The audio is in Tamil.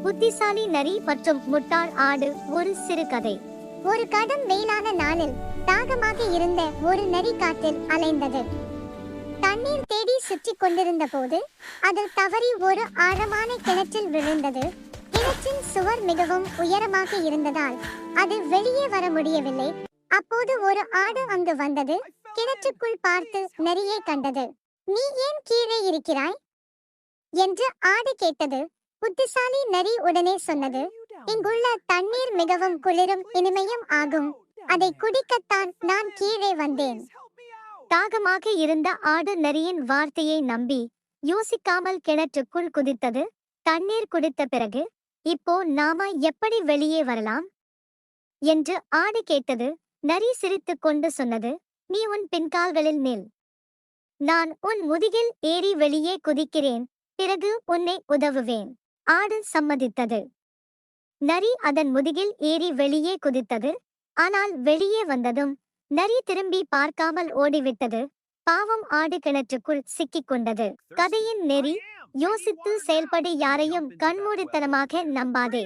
புத்திசாலி நரி மற்றும் முட்டாள் ஆடு. ஒரு சிறுகதை. ஒரு கடும் வெயிலான நாளில் தாகமாக இருந்த ஒரு நரி காட்டில் அலைந்தது. தண்ணீர் தேடி சுற்றி கொண்டிருந்த போது அது தவறி ஒரு ஆழமான கிணற்றில் விழுந்தது. கிணற்றின் சுவர் மிகவும் உயரமாக இருந்ததால் அது வெளியே வர முடியவில்லை. அப்போது ஒரு ஆடு அங்கு வந்தது. கிணற்றுக்குள் பார்த்து நரியை கண்டது. "நீ ஏன் கீழே இருக்கிறாய்?" என்று ஆடு கேட்டது. புத்திசாலி நரி உடனே சொன்னது, "இங்குள்ள தண்ணீர் மிகவும் குளிரும் இனிமையும் ஆகும். அதை குடிக்கத்தான் நான் கீழே வந்தேன்." தாகமாக இருந்த ஆடு நரியின் வார்த்தையை நம்பி யோசிக்காமல் கிணற்றுக்குள் குதித்தது. தண்ணீர் குடித்த பிறகு, "இப்போ நாம எப்படி வெளியே வரலாம்?" என்று ஆடு கேட்டது. நரி சிரித்துக் கொண்டு சொன்னது, "நீ உன் பின்கால்களில் நில். நான் உன் முதுகில் ஏறி வெளியே குதிக்கிறேன். பிறகு உன்னை உதவுவேன்." ஆடு சம்மதித்தது. நரி அதன் முதுகில் ஏறி வெளியே குதித்தது. ஆனால் வெளியே வந்ததும் நரி திரும்பி பார்க்காமல் ஓடிவிட்டது. பாவம், ஆடு கிணற்றுக்குள் சிக்கிக் கொண்டது. கதையின் நெறி: யோசித்து செயல்படு, யாரையும் கண்மூடித்தனமாக நம்பாதே.